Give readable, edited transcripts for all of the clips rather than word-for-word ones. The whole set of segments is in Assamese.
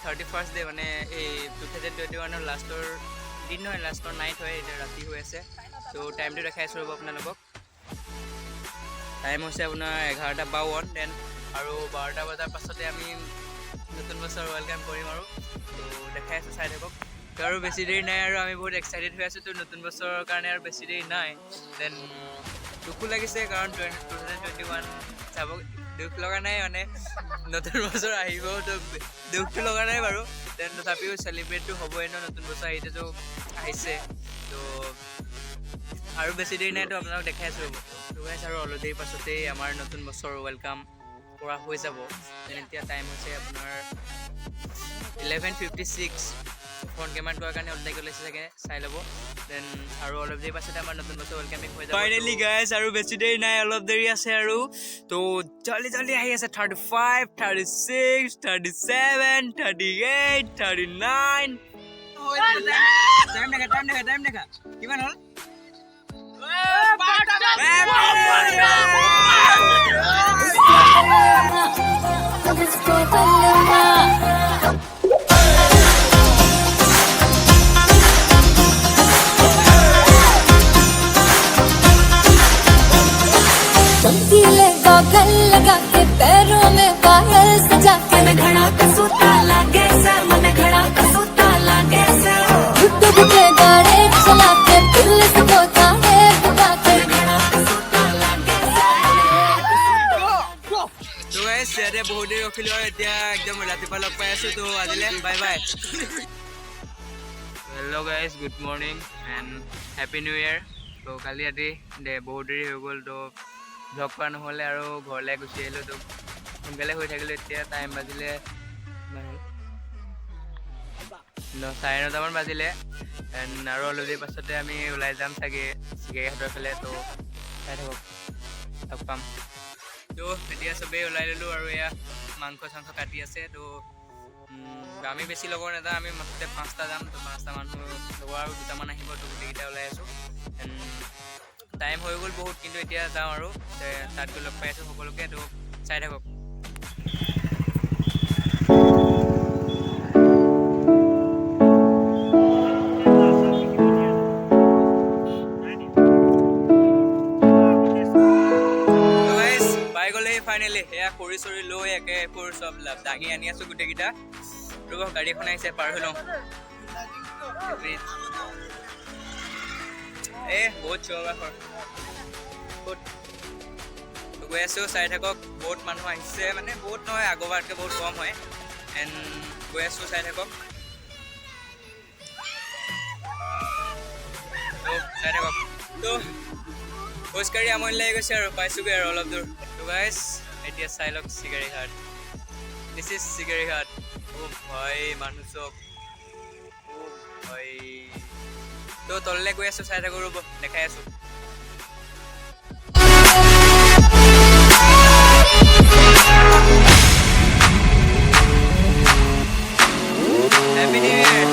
31st ডে মানে এই 2021 লাষ্টৰ দিন নহয়, লাষ্টৰ নাইট হয়, এতিয়া ৰাতি হৈ আছে। তো টাইমটো দেখাই আছোঁ ৰ'ব আপোনালোকক। টাইম হৈছে আপোনাৰ 11:52 দেন, আৰু 12টা বজাৰ পাছতে আমি নতুন বছৰ ৱেলকাম কৰিম আৰু। তো দেখাই আছোঁ, চাই থাকক। তো আৰু বেছি দেৰি নাই আৰু আমি বহুত এক্সাইটেড হৈ আছোঁ। তো নতুন বছৰৰ কাৰণে আৰু বেছি দেৰি নাই। দেন দুখো লাগিছে কাৰণ 2021 চাব, দুখ লগা নাই মানে নতুন বছৰ আহিব, তো দুখটো লগা নাই বাৰু। দেন তথাপিও চেলিব্ৰেটটো হ'বই ন, নতুন বছৰ আহিছেতো, আহিছে। তো আৰু বেছি দেৰি নাই, তো আপোনালোক দেখাই আছোঁ ৰ'ব। তো গাইছ, আৰু অলপ দেৰি পাছতেই আমাৰ নতুন বছৰ ৱেলকাম কৰা হৈ যাব। দেন এতিয়া টাইম হৈছে আপোনাৰ 11:56। ফ্ৰণ্ট কেমেৰাত কৰাৰ কাৰণে অলপ ওলাইছে চাগে, চাই ল'ব। দেন আৰু অলপ দেৰি পাছতে আমাৰ নতুন বছৰ ৱেলকামিং হৈ যাব ফাইনেলি গাইজ। আৰু বেছি দেৰি নাই, অলপ দেৰি আছে আৰু। তো জল্দি জল্দি আহি আছে 35, 36, 37, 38, 39। টাইম দেখা কিমান হ'ল? गल लगा के पैरों में पायल सजा के मैं घड़ा कसूता लागे सर, मैं घड़ा कसूता लागे सर, गुड्डू गुड्डे गाड़े चला के दिल से बोता है बुला के घड़ा कसूता लागे তো গাইজ, ইয়াতে বহুত দেৰি ৰখিলোঁ আৰু এতিয়া একদম ৰাতিপুৱা লগ পাই আছোঁ। তো আজিলৈ bye bye. Hello' guys, good morning and happy new year. তো কালি ৰাতি বহুত দেৰি হৈ গ'ল, তো ভ্লগ কৰা নহ'লে আৰু ঘৰলৈ গুচি আহিলোঁ। তো সোনকালে হৈ থাকিলোঁ। এতিয়া টাইম বাজিলে 9:30মান বাজিলে। এণ্ড আৰু অলপ দেৰি পাছতে আমি ওলাই যাম চাগে চিকাৰী ঘাটৰ ফালে। তো চাই থাকক, লগ পাম। তো এতিয়া চবেই ওলাই ল'লোঁ আৰু এয়া মাংস চাংস কাটি আছে। তো আমি বেছি লগৰ নাযাওঁ, আমি মাত্ৰতে 5টা যাম। তো 5টা মানুহ লগৰ আৰু 2টামান আহিব। তো গোটেইকেইটা ওলাই আছোঁ। টাইম হৈ গ'ল বহুত, কিন্তু এতিয়া যাওঁ আৰু তাত গৈ লগ পাই আছোঁ সকলোকে। তো চাই থাকক। পাই গ'লে ফাইনেলি সেয়া খৰি চৰি লৈ একে ফুৰ চব দাঙি আনি আছোঁ গোটেইকেইটা। ৰ'ব, গাড়ী এখন আহিছে, পাৰ হৈ লওঁ। বহুত চিঞৰ ক'ত গৈ আছোঁ, চাই থাকক। বহুত মানুহ আহিছে, মানে বহুত নহয়, আগৰবাৰতকৈ বহুত কম হয়। এণ্ড গৈ আছোঁ, চাই থাকক। তো চাই থাকক। তো খোজকাঢ়ি আমনি লাগি গৈছে আৰু পাইছোগৈ আৰু অলপ দূৰ। তো গাইজ, এতিয়া চাই লওক চিকাৰী ঘাট। দিছ ইজ চিকাৰী ঘাট। অ' ভাই, মানুহ চব, অ' ভাই। তো তললৈ গৈ আছোঁ, চাই থাকোঁ, ৰ'ব দেখাই আছোঁ। Happy New Year!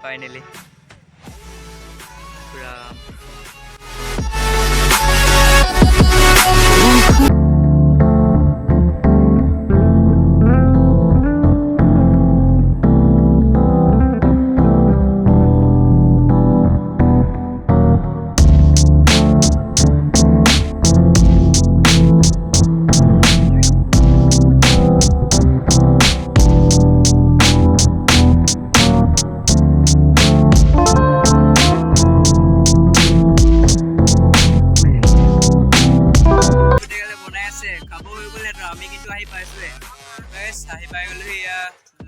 Finally.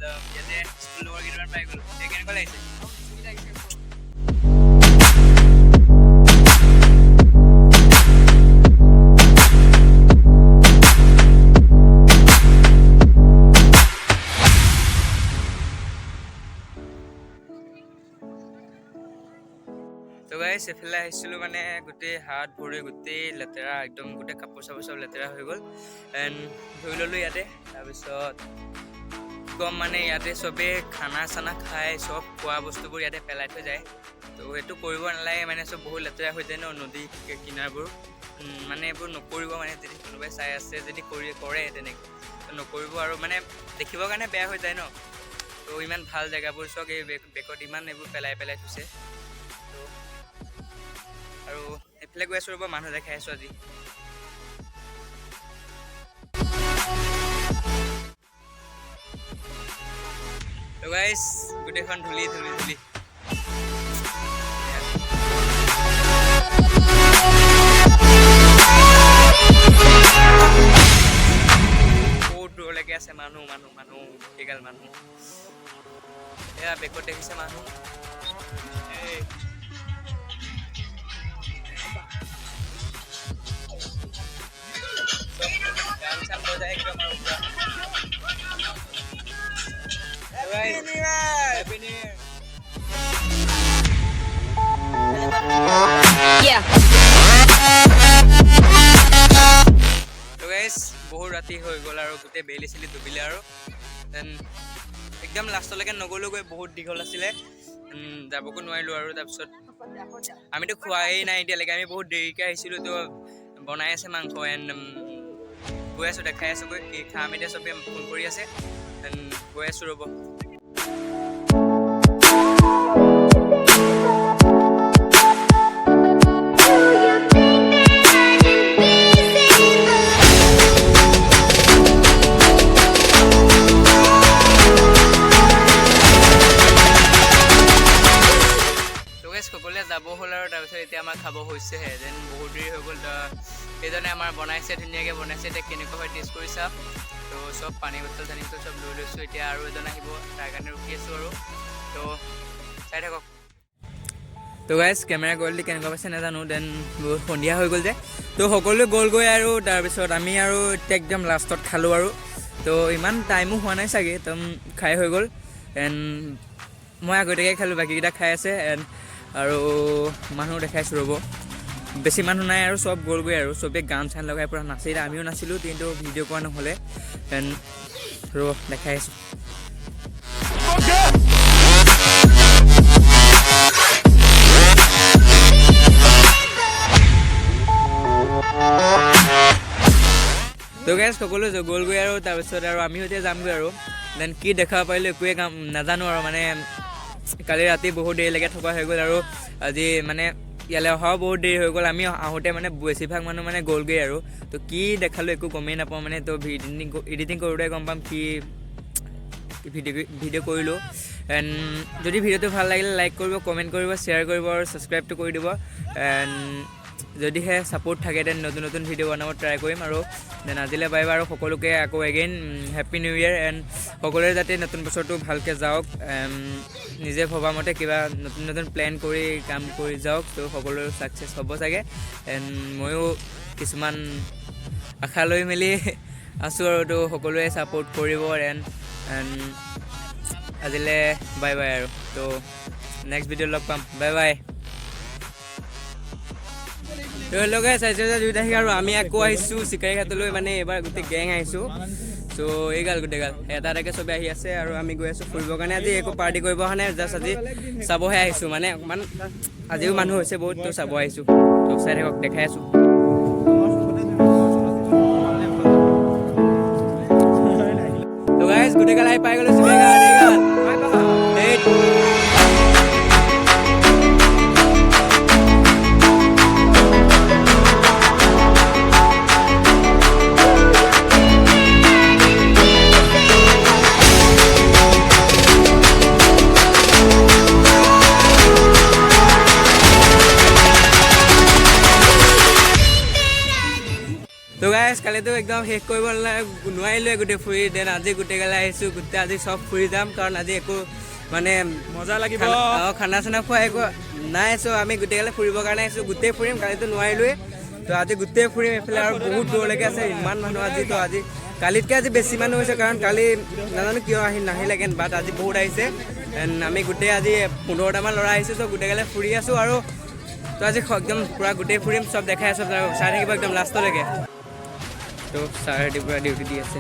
ইয়াতে স্কুল লগৰ কেইটামান পাই গ'লো কেনেকুৱা লাগিছে তো গাইছ এফালে আহিছিলোঁ মানে গোটেই হাত ভৰি গোটেই লেতেৰা একদম গোটেই কাপোৰ চাপোৰ চব লেতেৰা হৈ গ'ল এণ্ড ধুই ল'লোঁ ইয়াতে তাৰপিছত কম মানে ইয়াতে চবেই খানা চানা খাই চব খোৱা বস্তুবোৰ ইয়াতে পেলাই থৈ যায় তো সেইটো কৰিব নালাগে মানে চব বহুত লেতেৰা হৈ যায় ন নদী কিনাৰবোৰ মানে এইবোৰ নকৰিব মানে যদি কোনোবাই চাই আছে যদি কৰে তেনেকৈ নকৰিব আৰু মানে দেখিবৰ কাৰণে বেয়া হৈ যায় ন তো ইমান ভাল জেগাবোৰ চব এই বেকত ইমান এইবোৰ পেলাই থৈছে আৰু এফালে গৈ আছোঁ ৰ'ব মানুহ দেখাই আছোঁ আজি তো গাইছ গোটেইখন ধূলি বহুত দূৰলৈকে আছে মানুহ এগাল মানুহ এয়া বেকত দেখিছে মানুহ বহুত ৰাতি হৈ গ'ল আৰু গোটেই বেলি চেলি ডুবিলে আৰু দেন একদম লাষ্টলৈকে নগ'লোগৈ বহুত দীঘল আছিলে যাবকো নোৱাৰিলোঁ আৰু তাৰপিছত আমিতো খোৱাই নাই এতিয়ালৈকে আমি বহুত দেৰিকৈ আহিছিলোঁ তো বনাই আছে মাংস এণ্ড গৈ আছোঁ দেখাই আছোঁগৈ কি খাম এতিয়া চবেই ফোন কৰি আছে গৈ আছোঁ ৰ'ব সকলোৱে যাব হ'ল আৰু তাৰপিছত এতিয়া আমাৰ খাব হৈছেহে দেন বহুত দেৰি হৈ গ'ল সেইজনে আমাৰ বনাইছে ধুনীয়াকৈ বনাইছে এতিয়া কেনেকুৱা হয় টেষ্ট কৰি চাম তো চব পানী বটল চানী বটল চব লৈ লৈছোঁ এতিয়া আৰু এজন আহিব তাৰ কাৰণে ৰখি আছোঁ আৰু তো চাই থাকক তো গাইছ কেমেৰা কোৱালিটি কেনেকুৱা পাইছে নাজানো দেন বহুত সন্ধিয়া হৈ গ'ল যে তো সকলোৱে গ'লগৈ আৰু তাৰপিছত আমি আৰু এতিয়া একদম লাষ্টত খালোঁ আৰু তো ইমান টাইমো হোৱা নাই চাগে একদম খাই হৈ গ'ল এণ্ড মই আগতীয়াকৈ খালোঁ বাকীকেইটা খাই আছে এণ্ড আৰু মানুহ দেখাইছোঁ ৰ'ব বেছি মানুহ নাই আৰু চব গ'লগৈ আৰু চবেই গান চান লগাই পূৰা নাচিলে আমিও নাছিলোঁ কিন্তু ভিডিঅ' কৰা নহ'লে এণ্ড দেখাই আছোঁ তো গাইছ সকলো গ'লগৈ আৰু তাৰপিছত আৰু আমিও এতিয়া যামগৈ আৰু দেন কি দেখাব পাৰিলোঁ একোৱে কাম নাজানো আৰু মানে কালি ৰাতি বহুত দেৰিলৈকে থকা হৈ গ'ল আৰু আজি মানে ইয়ালৈ অহাও বহুত দেৰি হৈ গ'ল আমি আহোঁতে মানে বেছিভাগ মানুহ মানে গ'লগৈ আৰু তো কি দেখালোঁ একো গমেই নাপাওঁ মানে তো এডিটিং কৰোঁতে গম পাম কি ভিডিঅ' কৰিলোঁ এণ্ড যদি ভিডিঅ'টো ভাল লাগিলে লাইক কৰিব কমেণ্ট কৰিব শ্বেয়াৰ কৰিব আৰু ছাবস্ক্ৰাইবটো কৰি দিব এণ্ড যদিহে ছাপোৰ্ট থাকে দেন নতুন নতুন ভিডিঅ' বনাব ট্ৰাই কৰিম আৰু দেন আজিলৈ বাই বাই আৰু সকলোকে আকৌ again happy new year and সকলোৰে যাতে নতুন বছৰটো ভালকৈ যাওক নিজে ভবা মতে কিবা নতুন নতুন প্লেন কৰি কাম কৰি যাওক তো সকলোৰে ছাকচেছ হ'ব চাগে এণ্ড ময়ো কিছুমান আশা লৈ মেলি আছোঁ আৰু তো সকলোৱে ছাপোৰ্ট কৰিব এণ্ড আজিলৈ বাই বাই আৰু তো নেক্সট ভিডিঅ' লগ পাম বাই বাই লগে চাইছে যে 2 তাৰিখ আৰু আমি আকৌ আহিছোঁ চিকাৰী ঘাটলৈ মানে এইবাৰ গোটেই গেং আহিছোঁ চ' এইগাল গোটেইগাল এটা এটাকৈ চবেই আহি আছে আৰু আমি গৈ আছোঁ ফুৰিবৰ কাৰণে আজি একো পাৰ্টি কৰিব অহা নাই জাষ্ট আজি চাবহে আহিছোঁ মানে অকণমান আজিও মানুহ হৈছে বহুত তো চাব আহিছোঁ তো চাই থাকক দেখাই আছোঁ তো গাইছ গোটেইগাল আহি পাই গ'লোঁ চিকাৰী ঘাট তো গাইছ গাইছ কালিতো একদম শেষ কৰিব নোৱাৰিলোৱে গোটেই ফুৰি দেন আজি গোটেইগালে আহিছোঁ গোটেই আজি চব ফুৰি যাম কাৰণ আজি একো মানে মজা লাগিব খানা চানা খোৱা একো নাই চ' আমি গোটেইগালে ফুৰিবৰ কাৰণে আহিছোঁ গোটেই ফুৰিম কালিতো নোৱাৰিলোৱে তো আজি গোটেই ফুৰিম এইফালে আৰু বহুত দূৰলৈকে আছে ইমান মানুহ আজি তো আজি কালিতকৈ আজি বেছি মানুহ হৈছে কাৰণ কালি নাজানো কিয় নাহিলেগেন বাট আজি বহুত আহিছে এণ্ড আমি গোটেই আজি 15টামান ল'ৰা আহিছোঁ চ' গোটেইগালে ফুৰি আছোঁ আৰু তো আজি একদম পূৰা গোটেই ফুৰিম চব দেখাই আছোঁ চাই থাকিব একদম লাষ্টলৈকে তো ছাৰ পূৰা ডিউটি দি আছে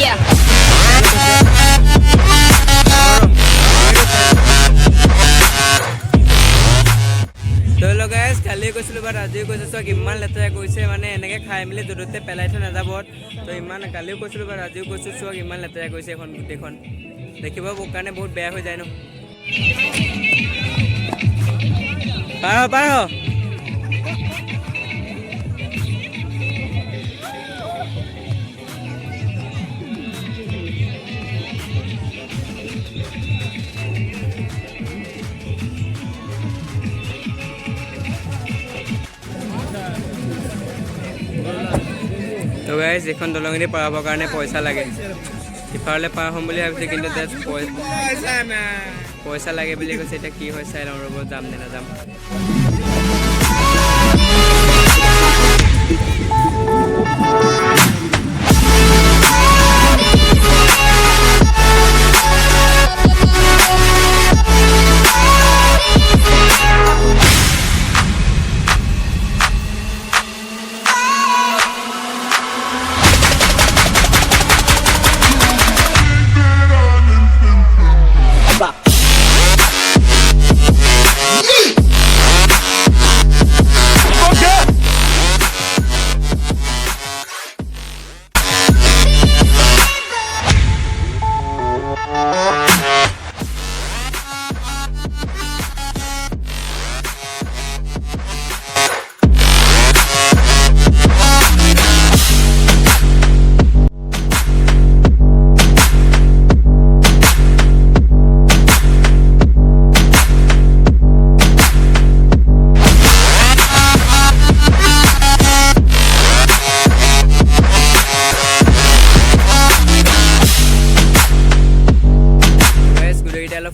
Yeah. তো গাইজ কালি কৈছিলোঁ বাট আজিও কৈছোঁ চক ইমান লেতেৰা কৰিছে মানে এনেকৈ খাই মেলি য'তে পেলাই থৈ নাযাব তো ইমান কালিও কৈছিলোঁ বাট আজিও কৈছোঁ চক ইমান লেতেৰা কৰিছে এখন গোটেইখন দেখিব মোৰ কাৰণে বহুত বেয়া হৈ যায় ন পাৰ তো গাইজ এখন দলঙেদি পাৰ হ'বৰ কাৰণে পইচা লাগে সিফালে পাৰ হ'ম বুলি ভাবিছে কিন্তু পইচা লাগে বুলি কৈছে এতিয়া কি হয় চাই লওঁ ৰ'ব যাম নে নাযাম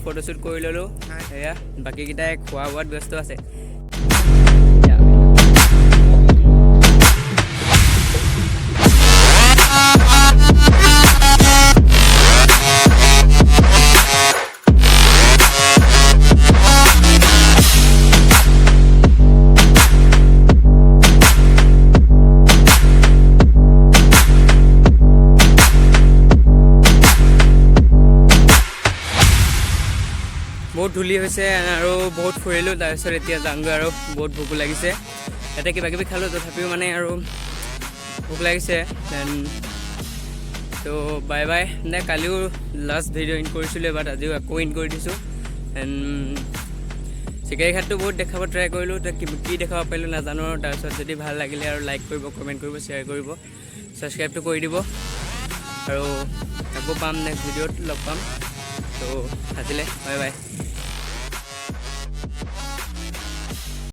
ফটোশ্বুট কৰি ল'লোঁ এয়া বাকীকেইটাই খোৱা বোৱাত ব্যস্ত আছে বহুত ধূলি হৈছে আৰু বহুত ফুৰিলোঁ তাৰপিছত এতিয়া যাওঁগৈ আৰু বহুত ভোক লাগিছে ইয়াতে কিবা কিবি খালোঁ তথাপিও মানে আৰু ভোক লাগিছে দেন তো বাই বাই নে কালিও লাষ্ট ভিডিঅ' ইন কৰিছিলোঁ বাট আজিও আকৌ ইন কৰি দিছোঁ এণ্ড চিকাৰী ঘাটটো বহুত দেখাব ট্ৰাই কৰিলোঁ কি দেখাব পাৰিলোঁ নাজানো তাৰপিছত যদি ভাল লাগিলে আৰু লাইক কৰিব কমেণ্ট কৰিব শ্বেয়াৰ কৰিব ছাবস্ক্ৰাইবটো কৰি দিব আৰু আকৌ পাম নেক্সট ভিডিঅ'ত লগ পাম তো আজিলৈ বাই বাই